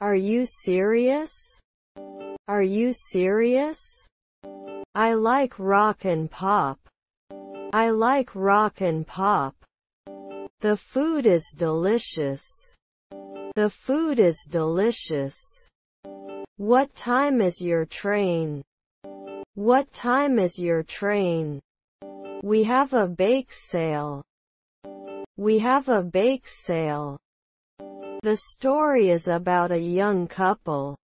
Are you serious? Are you serious? I like rock and pop. I like rock and pop. The food is delicious. The food is delicious. What time is your train? What time is your train? We have a bake sale. We have a bake sale. The story is about a young couple.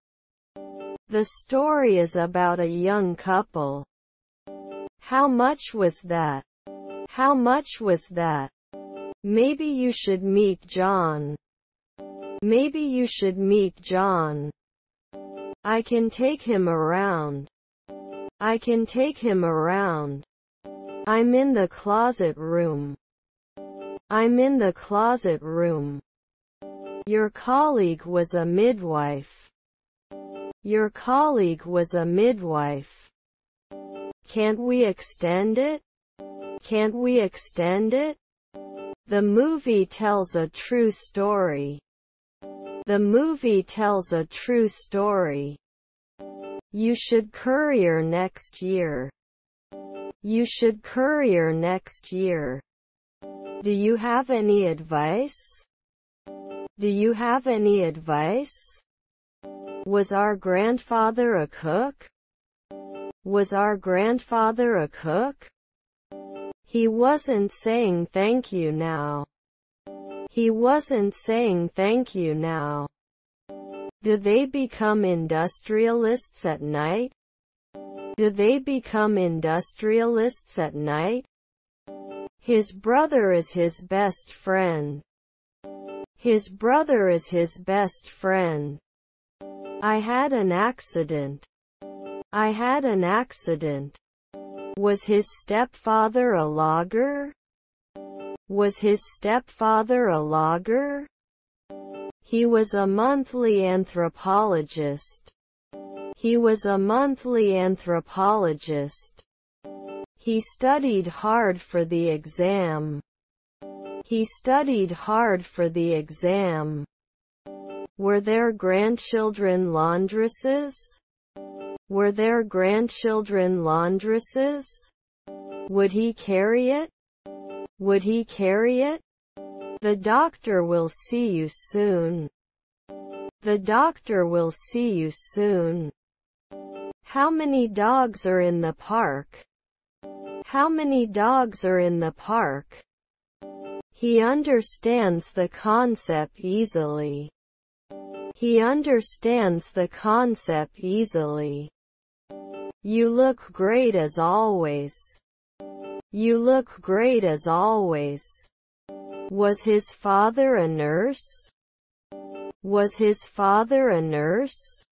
The story is about a young couple. How much was that? How much was that? Maybe you should meet John. Maybe you should meet John. I can take him around. I can take him around. I'm in the closet room. I'm in the closet room. Your colleague was a midwife. Your colleague was a midwife. Can't we extend it? Can't we extend it? The movie tells a true story. The movie tells a true story. You should courier next year. You should courier next year. Do you have any advice? Do you have any advice? Was our grandfather a cook? Was our grandfather a cook? He wasn't saying thank you now. He wasn't saying thank you now. Do they become industrialists at night? Do they become industrialists at night? His brother is his best friend. His brother is his best friend. I had an accident. I had an accident. Was his stepfather a logger? Was his stepfather a logger? He was a monthly anthropologist. He was a monthly anthropologist. He studied hard for the exam. He studied hard for the exam. Were there grandchildren laundresses? Were there grandchildren laundresses? Would he carry it? Would he carry it? The doctor will see you soon. The doctor will see you soon. How many dogs are in the park? How many dogs are in the park? He understands the concept easily. He understands the concept easily. You look great as always. You look great as always. Was his father a nurse? Was his father a nurse?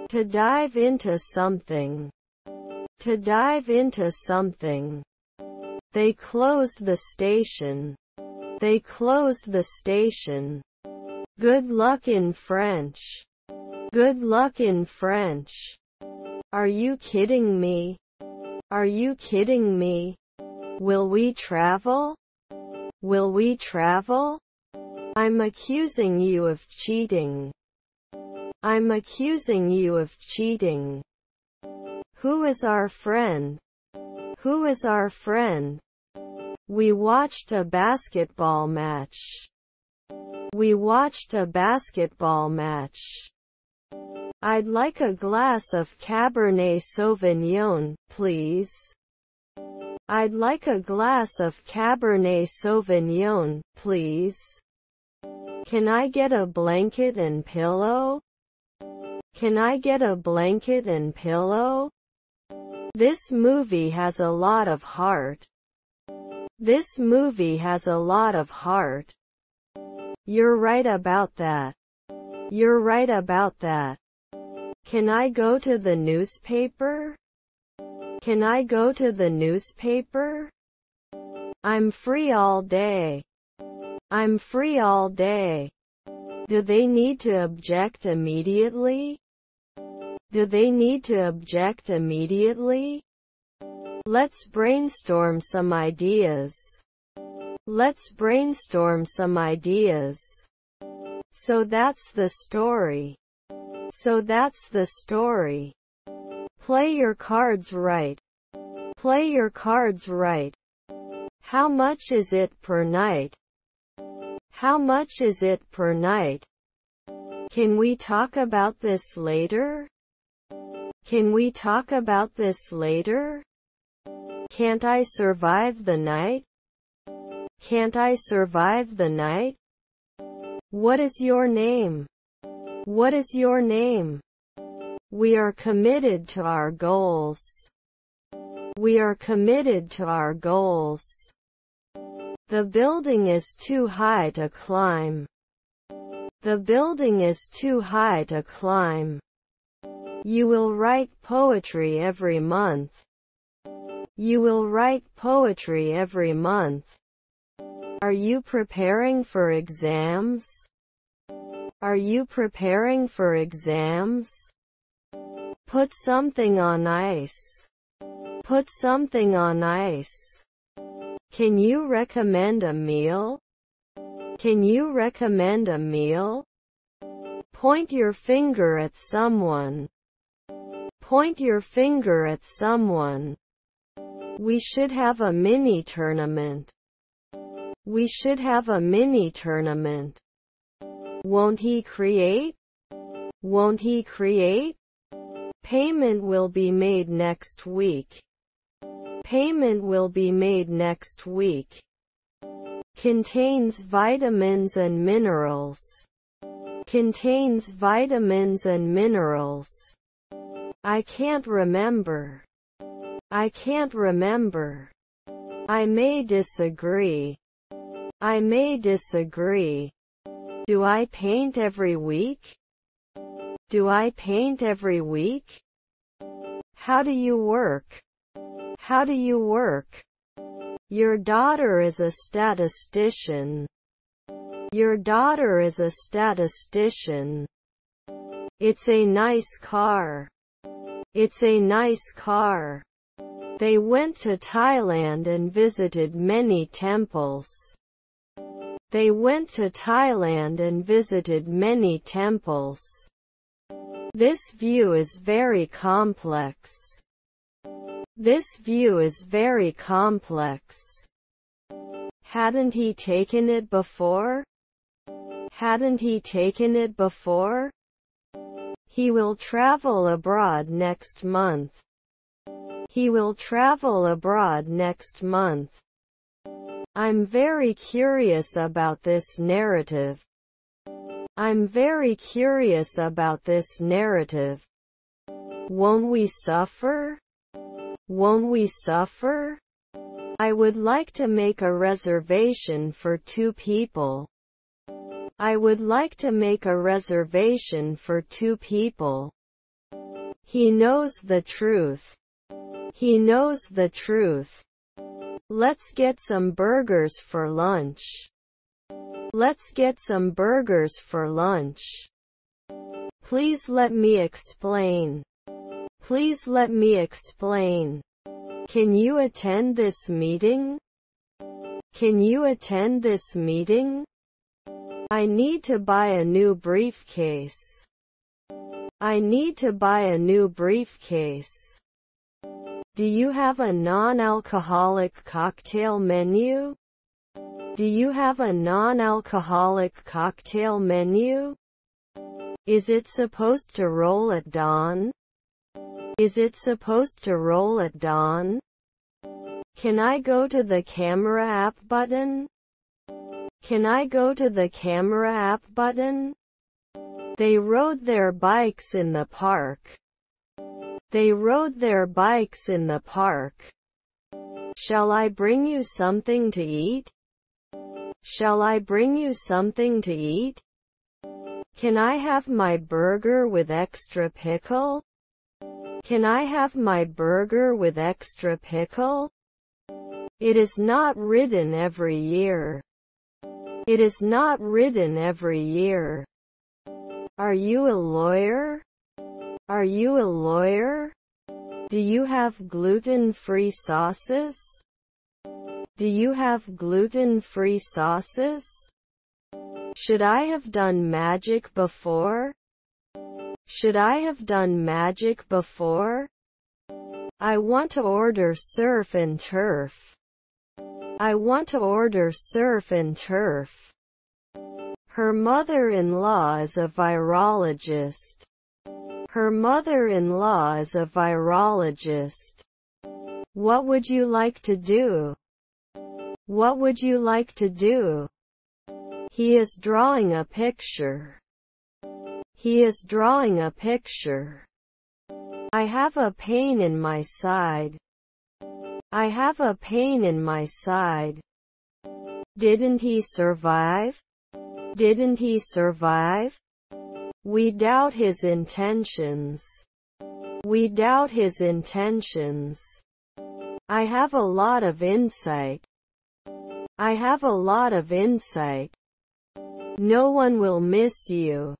To dive into something. To dive into something. They closed the station. They closed the station. Good luck in French. Good luck in French. Are you kidding me? Are you kidding me? Will we travel? Will we travel? I'm accusing you of cheating. I'm accusing you of cheating. Who is our friend? Who is our friend? We watched a basketball match. We watched a basketball match. I'd like a glass of Cabernet Sauvignon, please. I'd like a glass of Cabernet Sauvignon, please. Can I get a blanket and pillow? Can I get a blanket and pillow? This movie has a lot of heart. This movie has a lot of heart. You're right about that. You're right about that. Can I go to the newspaper? Can I go to the newspaper? I'm free all day. I'm free all day. Do they need to object immediately? Do they need to object immediately? Let's brainstorm some ideas. Let's brainstorm some ideas. So that's the story. So that's the story. Play your cards right. Play your cards right. How much is it per night? How much is it per night? Can we talk about this later? Can we talk about this later? Can't I survive the night? Can't I survive the night? What is your name? What is your name? We are committed to our goals. We are committed to our goals. The building is too high to climb. The building is too high to climb. You will write poetry every month. You will write poetry every month. Are you preparing for exams? Are you preparing for exams? Put something on ice. Put something on ice. Can you recommend a meal? Can you recommend a meal? Point your finger at someone. Point your finger at someone. We should have a mini tournament. We should have a mini tournament. Won't he create? Won't he create? Payment will be made next week. Payment will be made next week. Contains vitamins and minerals. Contains vitamins and minerals. I can't remember. I can't remember. I may disagree. I may disagree. Do I paint every week? Do I paint every week? How do you work? How do you work? Your daughter is a statistician. Your daughter is a statistician. It's a nice car. It's a nice car. They went to Thailand and visited many temples. They went to Thailand and visited many temples. This view is very complex. This view is very complex. Hadn't he taken it before? Hadn't he taken it before? He will travel abroad next month. He will travel abroad next month. I'm very curious about this narrative. I'm very curious about this narrative. Won't we suffer? Won't we suffer? I would like to make a reservation for 2 people. I would like to make a reservation for 2 people. He knows the truth. He knows the truth. Let's get some burgers for lunch. Let's get some burgers for lunch. Please let me explain. Please let me explain. Can you attend this meeting? Can you attend this meeting? I need to buy a new briefcase. I need to buy a new briefcase. Do you have a non-alcoholic cocktail menu? Do you have a non-alcoholic cocktail menu? Is it supposed to roll at dawn? Is it supposed to roll at dawn? Can I go to the camera app button? Can I go to the camera app button? They rode their bikes in the park. They rode their bikes in the park. Shall I bring you something to eat? Shall I bring you something to eat? Can I have my burger with extra pickle? Can I have my burger with extra pickle? It is not written every year. It is not written every year. Are you a lawyer? Are you a lawyer? Do you have gluten-free sauces? Do you have gluten-free sauces? Should I have done magic before? Should I have done magic before? I want to order surf and turf. I want to order surf and turf. Her mother-in-law is a virologist. Her mother-in-law is a virologist. What would you like to do? What would you like to do? He is drawing a picture. He is drawing a picture. I have a pain in my side. I have a pain in my side. Didn't he survive? Didn't he survive? We doubt his intentions. We doubt his intentions. I have a lot of insight. I have a lot of insight. No one will miss you.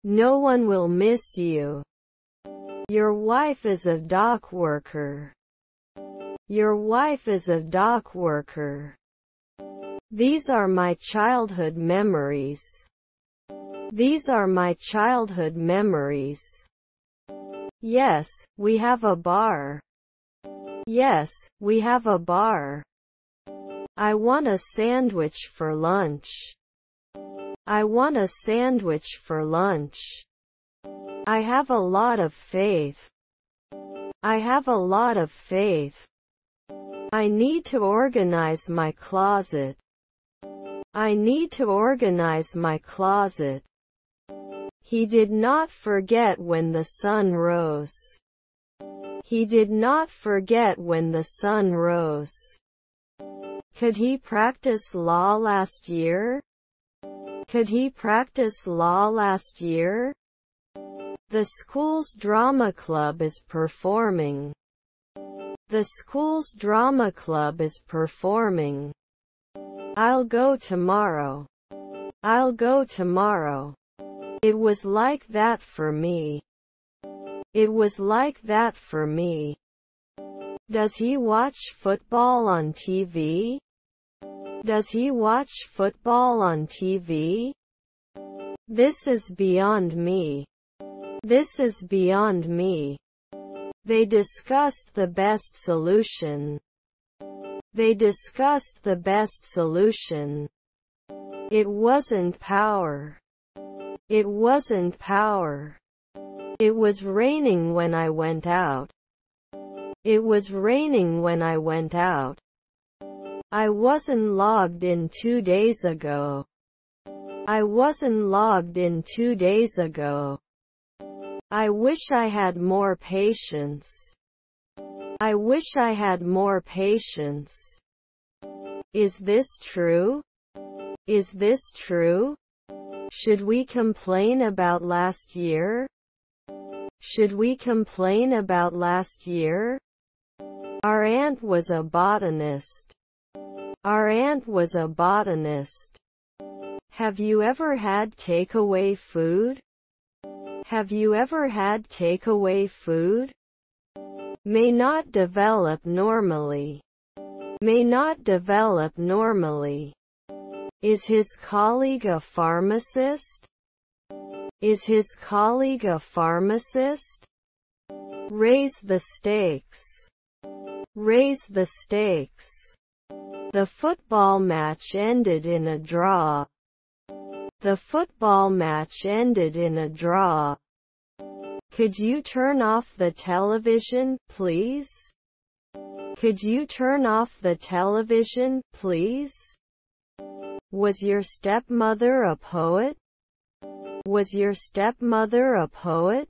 No one will miss you. Your wife is a dock worker. Your wife is a dock worker. These are my childhood memories. These are my childhood memories. Yes, we have a bar. Yes, we have a bar. I want a sandwich for lunch. I want a sandwich for lunch. I have a lot of faith. I have a lot of faith. I need to organize my closet. I need to organize my closet. He did not forget when the sun rose. He did not forget when the sun rose. Could he practice law last year? Could he practice law last year? The school's drama club is performing. The school's drama club is performing. I'll go tomorrow. I'll go tomorrow. It was like that for me. It was like that for me. Does he watch football on TV? Does he watch football on TV? This is beyond me. This is beyond me. They discussed the best solution. They discussed the best solution. It wasn't power. It wasn't power. It was raining when I went out. It was raining when I went out. I wasn't logged in 2 days ago. I wasn't logged in 2 days ago. I wish I had more patience. I wish I had more patience. Is this true? Is this true? Should we complain about last year? Should we complain about last year? Our aunt was a botanist. Our aunt was a botanist. Have you ever had takeaway food? Have you ever had takeaway food? May not develop normally. May not develop normally. Is his colleague a pharmacist? Is his colleague a pharmacist? Raise the stakes. Raise the stakes. The football match ended in a draw. The football match ended in a draw. Could you turn off the television, please? Could you turn off the television, please? Was your stepmother a poet? Was your stepmother a poet?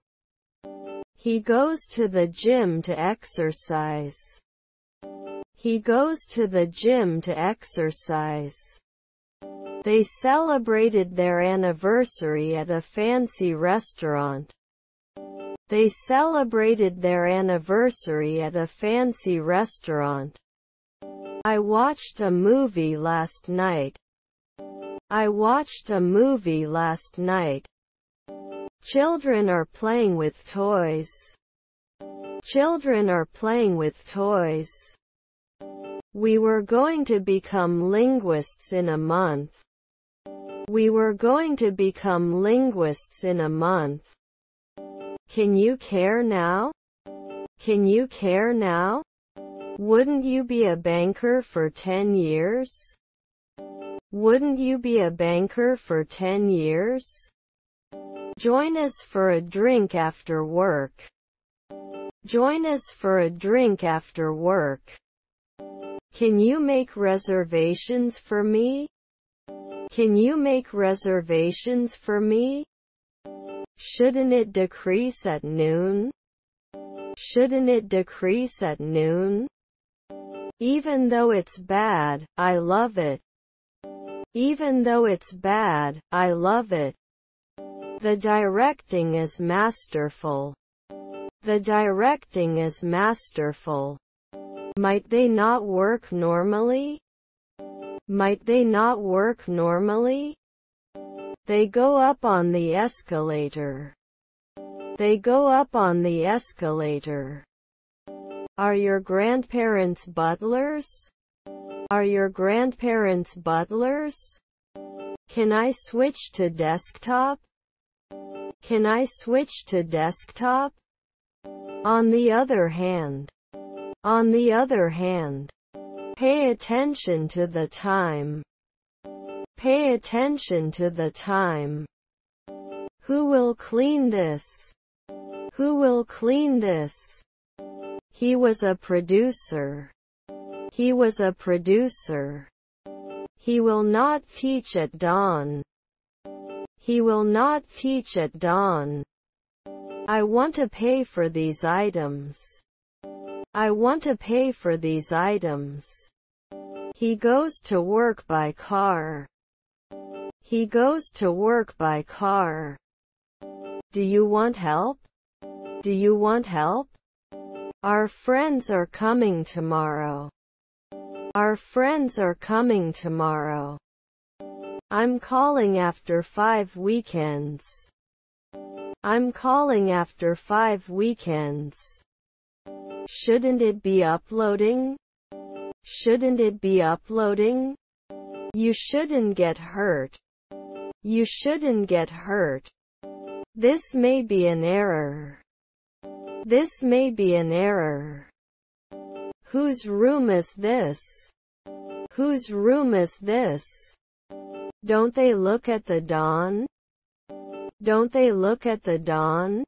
He goes to the gym to exercise. He goes to the gym to exercise. They celebrated their anniversary at a fancy restaurant. They celebrated their anniversary at a fancy restaurant. I watched a movie last night. I watched a movie last night. Children are playing with toys. Children are playing with toys. We were going to become linguists in a month. We were going to become linguists in a month. Can you care now? Can you care now? Wouldn't you be a banker for 10 years? Wouldn't you be a banker for 10 years? Join us for a drink after work. Join us for a drink after work. Can you make reservations for me? Can you make reservations for me? Shouldn't it decrease at noon? Shouldn't it decrease at noon? Even though it's bad, I love it. Even though it's bad, I love it. The directing is masterful. The directing is masterful. Might they not work normally? Might they not work normally? They go up on the escalator. They go up on the escalator. Are your grandparents butlers? Are your grandparents butlers? Can I switch to desktop? Can I switch to desktop? On the other hand, pay attention to the time. Pay attention to the time. Who will clean this? Who will clean this? He was a producer. He was a producer. He will not teach at dawn. He will not teach at dawn. I want to pay for these items. I want to pay for these items. He goes to work by car. He goes to work by car. Do you want help? Do you want help? Our friends are coming tomorrow. Our friends are coming tomorrow. I'm calling after 5 weekends. I'm calling after 5 weekends. Shouldn't it be uploading? Shouldn't it be uploading? You shouldn't get hurt. You shouldn't get hurt. This may be an error. This may be an error. Whose room is this? Whose room is this? Don't they look at the dawn? Don't they look at the dawn?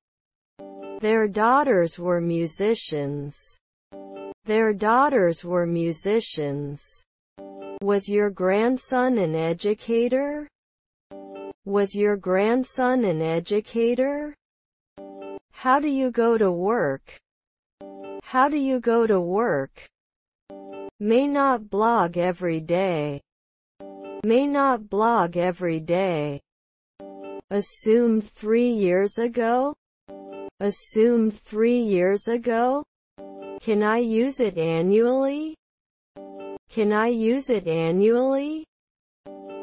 Their daughters were musicians. Their daughters were musicians. Was your grandson an educator? Was your grandson an educator? How do you go to work? How do you go to work? May not blog every day. May not blog every day. Assumed 3 years ago? Assumed 3 years ago? Can I use it annually? Can I use it annually?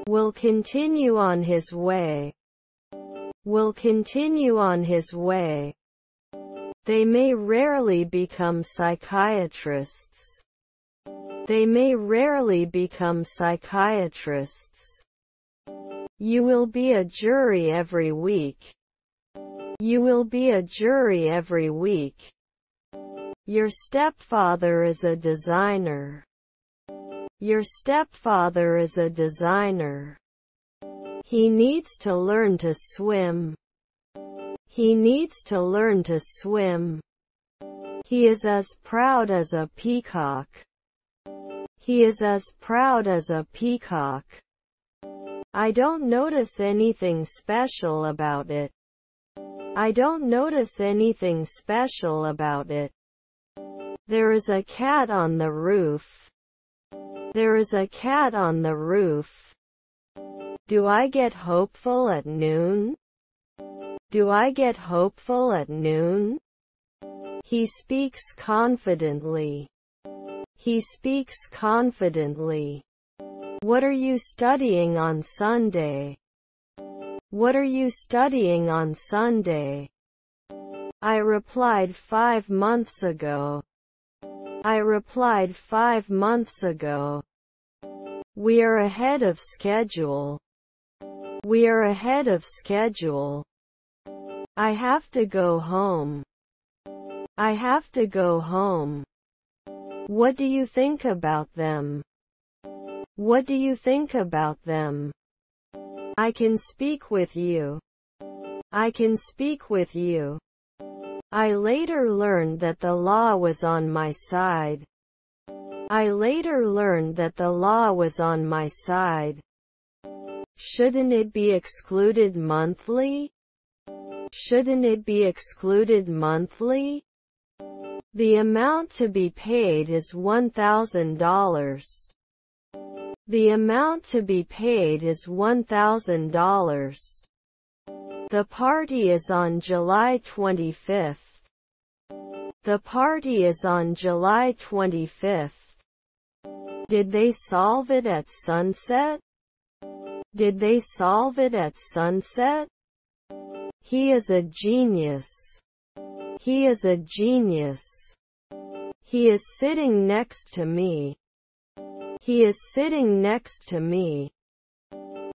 Will continue on his way. Will continue on his way. They may rarely become psychiatrists. They may rarely become psychiatrists. You will be a jury every week. You will be a jury every week. Your stepfather is a designer. Your stepfather is a designer. He needs to learn to swim. He needs to learn to swim. He is as proud as a peacock. He is as proud as a peacock. I don't notice anything special about it. I don't notice anything special about it. There is a cat on the roof. There is a cat on the roof. Do I get hopeful at noon? Do I get hopeful at noon? He speaks confidently. He speaks confidently. What are you studying on Sunday? What are you studying on Sunday? I replied 5 months ago. I replied 5 months ago. We are ahead of schedule. We are ahead of schedule. I have to go home. I have to go home. What do you think about them? What do you think about them? I can speak with you. I can speak with you. I later learned that the law was on my side. I later learned that the law was on my side. Shouldn't it be excluded monthly? Shouldn't it be excluded monthly? The amount to be paid is $1,000. The amount to be paid is $1,000. The party is on July 25th. The party is on July 25th. Did they solve it at sunset? Did they solve it at sunset? He is a genius. He is a genius. He is sitting next to me. He is sitting next to me.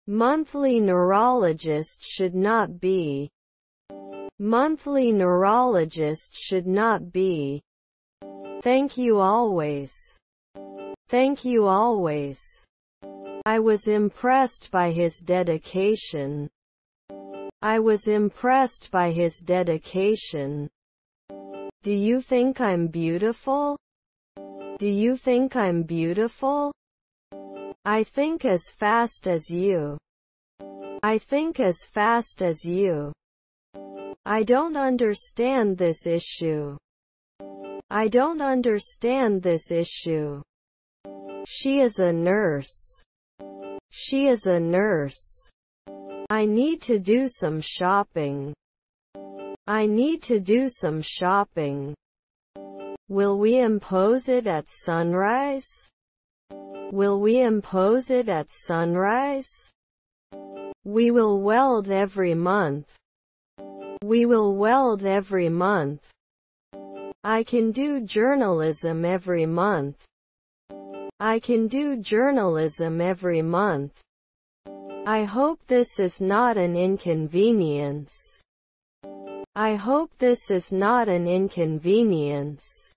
Monthly neurologist should not be. Monthly neurologist should not be. Thank you always. Thank you always. I was impressed by his dedication. I was impressed by his dedication. Do you think I'm beautiful? Do you think I'm beautiful? I think as fast as you. I think as fast as you. I don't understand this issue. I don't understand this issue. She is a nurse. She is a nurse. I need to do some shopping. I need to do some shopping. Will we impose it at sunrise? Will we impose it at sunrise? We will weld every month. We will weld every month. I can do journalism every month. I can do journalism every month. I hope this is not an inconvenience. I hope this is not an inconvenience.